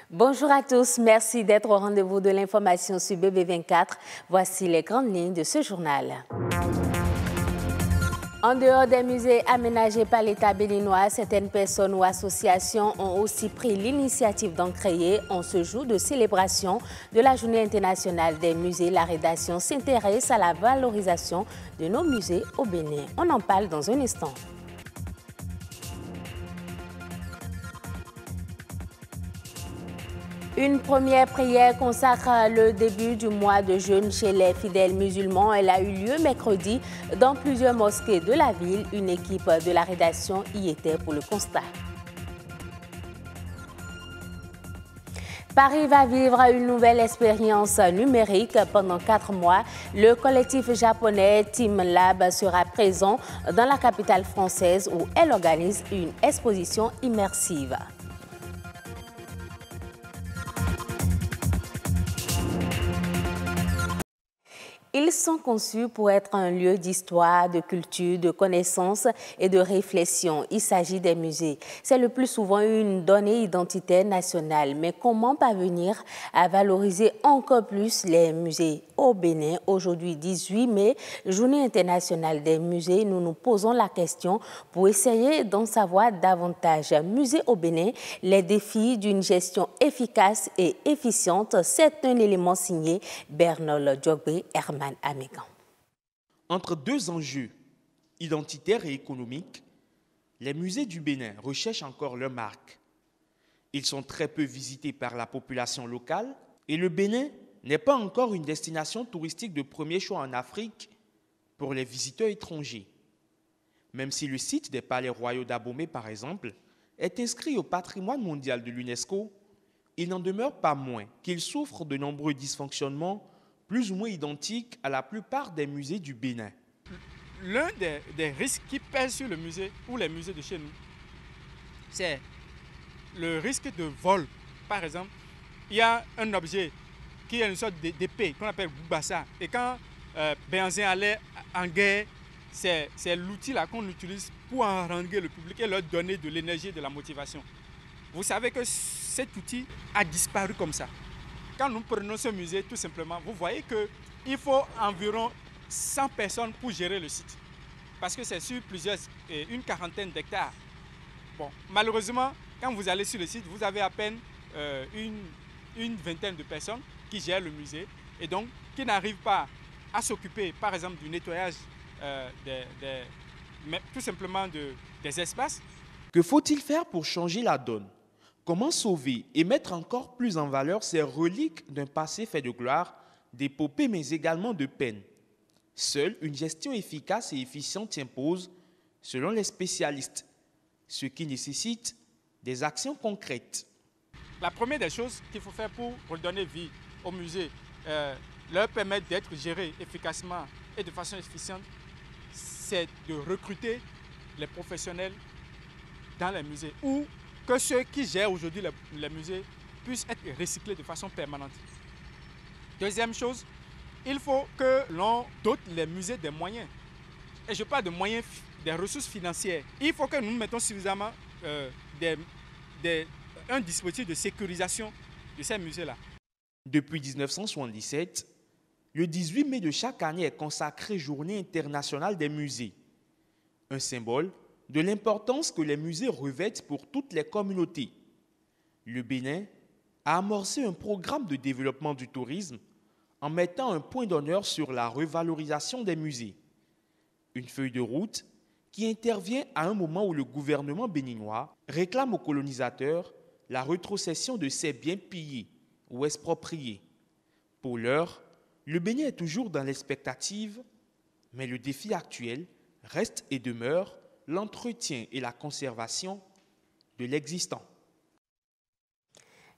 Bonjour à tous, merci d'être au rendez-vous de l'information sur BB24. Voici les grandes lignes de ce journal. En dehors des musées aménagés par l'État béninois, certaines personnes ou associations ont aussi pris l'initiative d'en créer. En ce jour de célébration de la Journée internationale des musées, la rédaction s'intéresse à la valorisation de nos musées au Bénin. On en parle dans un instant. Une première prière consacre le début du mois de jeûne chez les fidèles musulmans. Elle a eu lieu mercredi dans plusieurs mosquées de la ville. Une équipe de la rédaction y était pour le constat. Paris va vivre une nouvelle expérience numérique pendant 4 mois. Le collectif japonais Team Lab sera présent dans la capitale française où elle organise une exposition immersive. Ils sont conçus pour être un lieu d'histoire, de culture, de connaissance et de réflexion. Il s'agit des musées. C'est le plus souvent une donnée identitaire nationale. Mais comment parvenir à valoriser encore plus les musées au Bénin? Aujourd'hui, 18 mai, Journée internationale des musées, nous nous posons la question pour essayer d'en savoir davantage. Musées au Bénin, les défis d'une gestion efficace et efficiente, c'est un élément signé Bernol Djogbe Herman Amégan. Entre deux enjeux, identitaires et économiques, les musées du Bénin recherchent encore leur marque. Ils sont très peu visités par la population locale et le Bénin n'est pas encore une destination touristique de premier choix en Afrique pour les visiteurs étrangers. Même si le site des palais royaux d'Abomey, par exemple, est inscrit au patrimoine mondial de l'UNESCO, il n'en demeure pas moins qu'il souffre de nombreux dysfonctionnements plus ou moins identiques à la plupart des musées du Bénin. L'un des risques qui pèsent sur le musée ou les musées de chez nous, c'est le risque de vol. Par exemple, il y a un objet qui est une sorte d'épée qu'on appelle Boubassa. Et quand Béhanzin allait en guerre, c'est l'outil là qu'on utilise pour haranguer le public et leur donner de l'énergie et de la motivation. Vous savez que cet outil a disparu comme ça. Quand nous prenons ce musée, tout simplement, vous voyez qu'il faut environ 100 personnes pour gérer le site. Parce que c'est sur une quarantaine d'hectares. Bon, malheureusement, quand vous allez sur le site, vous avez à peine une vingtaine de personnes qui gèrent le musée et donc qui n'arrivent pas à s'occuper, par exemple, du nettoyage tout simplement des espaces. Que faut-il faire pour changer la donne? Comment sauver et mettre encore plus en valeur ces reliques d'un passé fait de gloire, d'épopée, mais également de peine? Seule une gestion efficace et efficiente s'impose, selon les spécialistes, ce qui nécessite des actions concrètes. La première des choses qu'il faut faire pour redonner vie au musée, leur permettre d'être gérés efficacement et de façon efficiente, c'est de recruter les professionnels dans les musées ou que ceux qui gèrent aujourd'hui les musées puissent être recyclés de façon permanente. Deuxième chose, il faut que l'on dote les musées des moyens. Et je parle de moyens, des ressources financières. Il faut que nous mettons suffisamment un dispositif de sécurisation de ces musées-là. Depuis 1977, le 18 mai de chaque année est consacré Journée internationale des musées. Un symbole de l'importance que les musées revêtent pour toutes les communautés. Le Bénin a amorcé un programme de développement du tourisme en mettant un point d'honneur sur la revalorisation des musées. Une feuille de route qui intervient à un moment où le gouvernement béninois réclame aux colonisateurs la rétrocession de ses biens pillés ou expropriés. Pour l'heure, le Bénin est toujours dans l'expectative, mais le défi actuel reste et demeure l'entretien et la conservation de l'existant.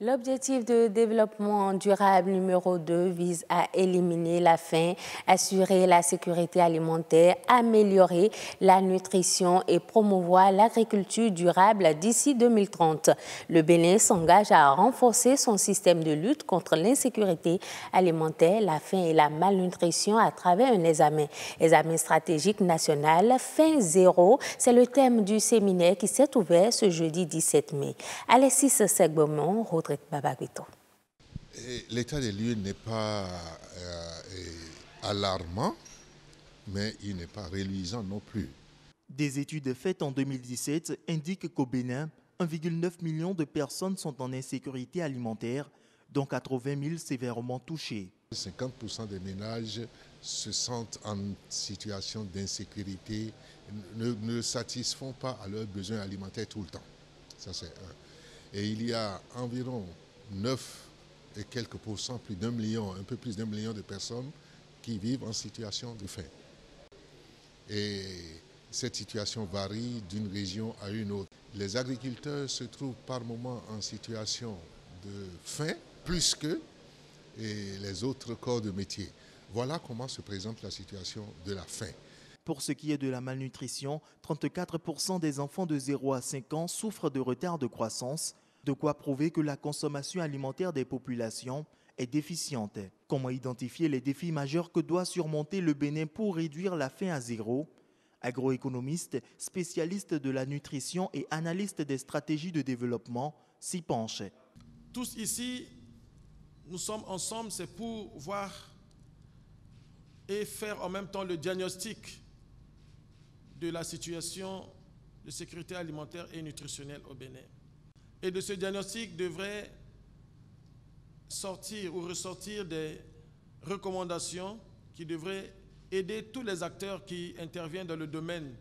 L'objectif de développement durable numéro 2 vise à éliminer la faim, assurer la sécurité alimentaire, améliorer la nutrition et promouvoir l'agriculture durable d'ici 2030. Le Bénin s'engage à renforcer son système de lutte contre l'insécurité alimentaire, la faim et la malnutrition à travers un examen stratégique national Faim Zéro. C'est le thème du séminaire qui s'est ouvert ce jeudi 17 mai. Alexis Segbomon, l'état des lieux n'est pas alarmant, mais il n'est pas reluisant non plus. Des études faites en 2017 indiquent qu'au Bénin, 1,9 million de personnes sont en insécurité alimentaire, dont 80 000 sévèrement touchés. 50% des ménages se sentent en situation d'insécurité, ne satisfont pas à leurs besoins alimentaires tout le temps. Ça, c'est un. Et il y a environ 9 et quelques pourcents, plus d'1 million, un peu plus d'1 million de personnes qui vivent en situation de faim. Et cette situation varie d'une région à une autre. Les agriculteurs se trouvent par moments en situation de faim, plus que les autres corps de métier. Voilà comment se présente la situation de la faim. Pour ce qui est de la malnutrition, 34% des enfants de 0 à 5 ans souffrent de retard de croissance, de quoi prouver que la consommation alimentaire des populations est déficiente. Comment identifier les défis majeurs que doit surmonter le Bénin pour réduire la faim à zéro? Agroéconomiste, spécialiste de la nutrition et analyste des stratégies de développement s'y penche. Tous ici, nous sommes ensemble, c'est pour voir et faire en même temps le diagnostic de la situation de sécurité alimentaire et nutritionnelle au Bénin. Et de ce diagnostic devrait sortir ou ressortir des recommandations qui devraient aider tous les acteurs qui interviennent dans le domaine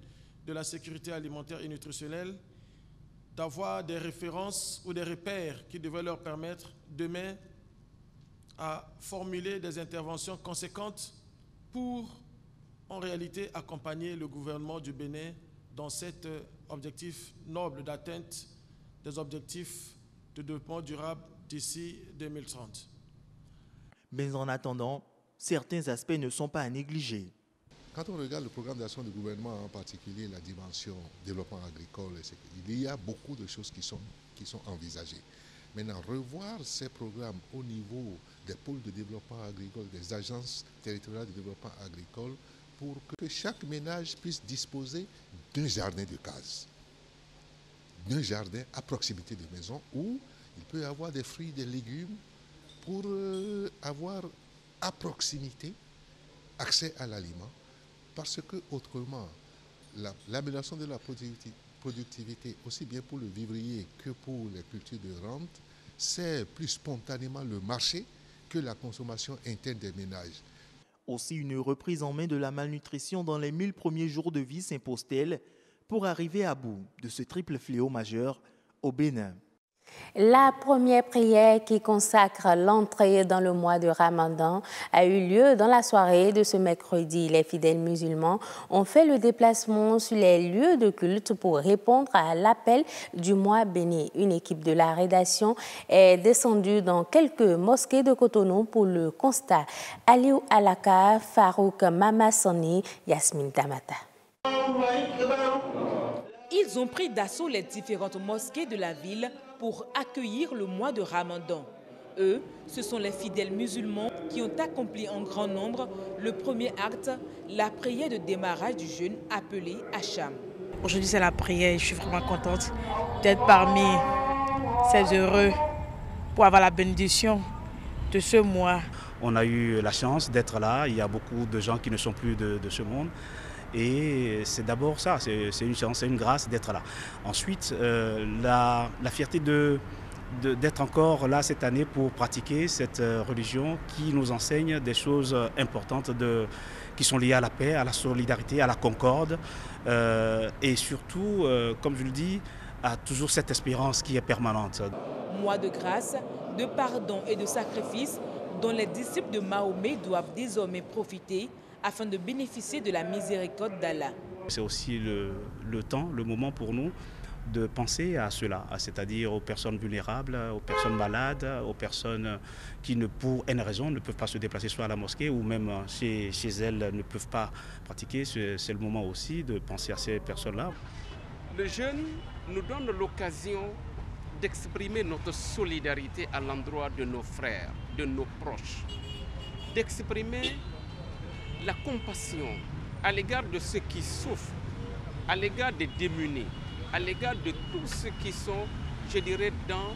de la sécurité alimentaire et nutritionnelle d'avoir des références ou des repères qui devraient leur permettre demain à formuler des interventions conséquentes pour en réalité accompagner le gouvernement du Bénin dans cet objectif noble d'atteinte des objectifs de développement durable d'ici 2030. Mais en attendant, certains aspects ne sont pas à négliger. Quand on regarde le programme d'action du gouvernement, en particulier la dimension développement agricole, il y a beaucoup de choses qui sont envisagées. Maintenant, revoir ces programmes au niveau des pôles de développement agricole, des agences territoriales de développement agricole, pour que chaque ménage puisse disposer d'un jardin de cases, d'un jardin à proximité de maison où il peut y avoir des fruits, des légumes pour avoir à proximité accès à l'aliment. Parce que autrement, l'amélioration de la productivité, aussi bien pour le vivrier que pour les cultures de rente, c'est plus spontanément le marché que la consommation interne des ménages. Aussi, une reprise en main de la malnutrition dans les 1000 premiers jours de vie s'impose-t-elle pour arriver à bout de ce triple fléau majeur au Bénin. La première prière qui consacre l'entrée dans le mois de Ramadan a eu lieu dans la soirée de ce mercredi. Les fidèles musulmans ont fait le déplacement sur les lieux de culte pour répondre à l'appel du mois béni. Une équipe de la rédaction est descendue dans quelques mosquées de Cotonou pour le constat. Aliou Alaka, Farouk Mamassani, Yasmine Tamata. Ils ont pris d'assaut les différentes mosquées de la ville pour accueillir le mois de Ramadan. Eux, ce sont les fidèles musulmans qui ont accompli en grand nombre le premier acte, la prière de démarrage du jeûne appelé Hacham. Aujourd'hui, c'est la prière. Je suis vraiment contente d'être parmi ces heureux pour avoir la bénédiction de ce mois. On a eu la chance d'être là. Il y a beaucoup de gens qui ne sont plus de ce monde. Et c'est d'abord ça, c'est une chance, c'est une grâce d'être là. Ensuite, la fierté d'être encore là cette année pour pratiquer cette religion qui nous enseigne des choses importantes qui sont liées à la paix, à la solidarité, à la concorde. Et surtout, comme je le dis, à toujours cette espérance qui est permanente. Mois de grâce, de pardon et de sacrifice dont les disciples de Mahomet doivent désormais profiter afin de bénéficier de la miséricorde d'Allah. C'est aussi le temps, le moment pour nous de penser à cela, c'est-à-dire aux personnes vulnérables, aux personnes malades, aux personnes qui, pour une raison, ne peuvent pas se déplacer soit à la mosquée ou même chez elles ne peuvent pas pratiquer. C'est le moment aussi de penser à ces personnes-là. Le jeûne nous donne l'occasion d'exprimer notre solidarité à l'endroit de nos frères, de nos proches, d'exprimer la compassion à l'égard de ceux qui souffrent, à l'égard des démunis, à l'égard de tous ceux qui sont, je dirais, dans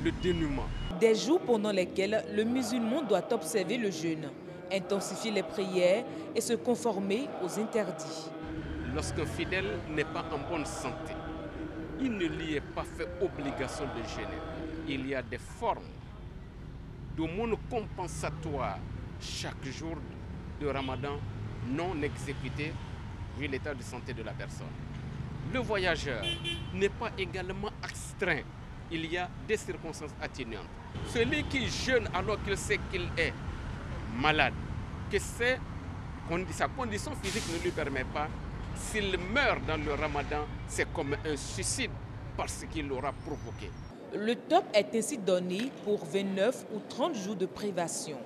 le dénuement. Des jours pendant lesquels le musulman doit observer le jeûne, intensifier les prières et se conformer aux interdits. Lorsqu'un fidèle n'est pas en bonne santé, il ne lui est pas fait obligation de jeûner. Il y a des formes d'aumône compensatoire chaque jour de Ramadan non exécutées vu l'état de santé de la personne. Le voyageur n'est pas également astreint. Il y a des circonstances atténuantes. Celui qui jeûne alors qu'il sait qu'il est malade, que sa condition physique ne lui permet pas, s'il meurt dans le Ramadan, c'est comme un suicide parce qu'il l'aura provoqué. Le top est ainsi donné pour 29 ou 30 jours de privation.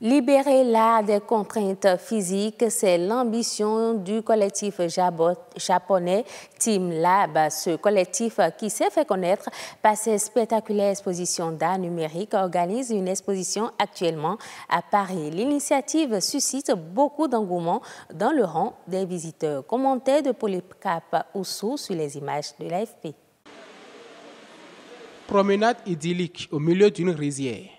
Libérer l'art des contraintes physiques, c'est l'ambition du collectif japonais Team Lab. Ce collectif qui s'est fait connaître par ses spectaculaires expositions d'art numérique organise une exposition actuellement à Paris. L'initiative suscite beaucoup d'engouement dans le rang des visiteurs. Commentaire de Polycarpe Oussou sur les images de l'AFP. Promenade idyllique au milieu d'une rizière.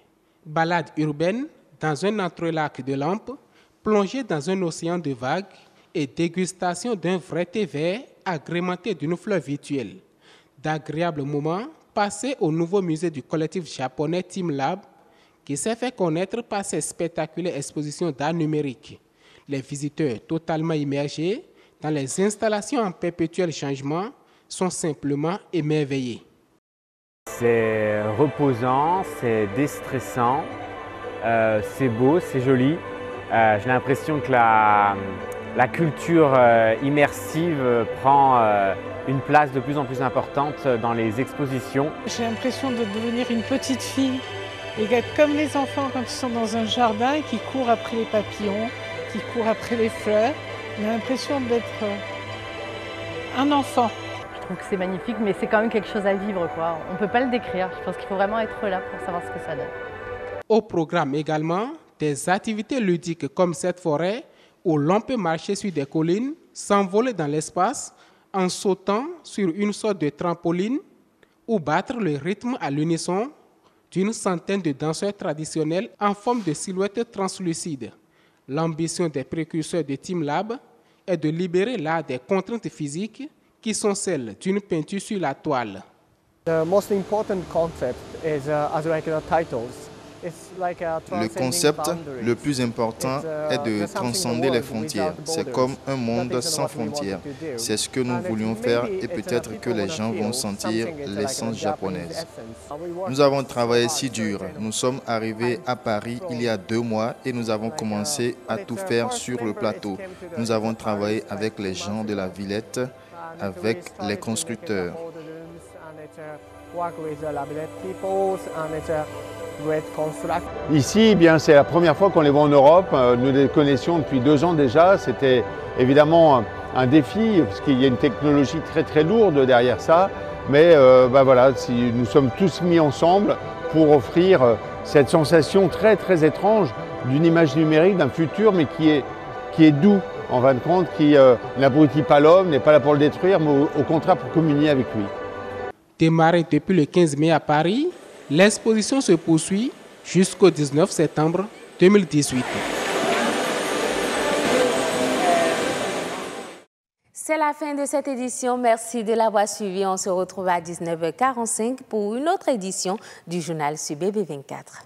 Balade urbaine dans un entrelac de lampes, plongée dans un océan de vagues et dégustation d'un vrai thé vert agrémenté d'une fleur virtuelle. D'agréables moments passés au nouveau musée du collectif japonais Team Lab qui s'est fait connaître par ses spectaculaires expositions d'art numérique. Les visiteurs totalement immergés dans les installations en perpétuel changement sont simplement émerveillés. C'est reposant, c'est déstressant. C'est beau, c'est joli. J'ai l'impression que la culture immersive prend une place de plus en plus importante dans les expositions. J'ai l'impression de devenir une petite fille et d'être comme les enfants quand ils sont dans un jardin et qui courent après les papillons, qui courent après les fleurs. J'ai l'impression d'être un enfant. Je trouve que c'est magnifique, mais c'est quand même quelque chose à vivre, quoi. On ne peut pas le décrire. Je pense qu'il faut vraiment être là pour savoir ce que ça donne. Au programme également, des activités ludiques comme cette forêt où l'on peut marcher sur des collines, s'envoler dans l'espace en sautant sur une sorte de trampoline ou battre le rythme à l'unisson d'une centaine de danseurs traditionnels en forme de silhouettes translucides. L'ambition des précurseurs de Team Lab est de libérer l'art des contraintes physiques qui sont celles d'une peinture sur la toile. The most important concept is as like the titles. Le concept le plus important est de transcender les frontières. C'est comme un monde sans frontières. C'est ce que nous voulions faire et peut-être que les gens vont sentir l'essence japonaise. Nous avons travaillé si dur. Nous sommes arrivés à Paris il y a 2 mois et nous avons commencé à tout faire sur le plateau. Nous avons travaillé avec les gens de la Villette, avec les constructeurs. Ici, c'est la première fois qu'on les voit en Europe. Nous les connaissions depuis 2 ans déjà. C'était évidemment un défi parce qu'il y a une technologie très très lourde derrière ça. Mais voilà, nous sommes tous mis ensemble pour offrir cette sensation très très étrange d'une image numérique, d'un futur, mais qui est doux en fin de compte, qui n'abrutit pas l'homme, n'est pas là pour le détruire, mais au contraire pour communier avec lui. Démarrée depuis le 15 mai à Paris, l'exposition se poursuit jusqu'au 19 septembre 2018. C'est la fin de cette édition. Merci de l'avoir suivi. On se retrouve à 19h45 pour une autre édition du journal sur BB24.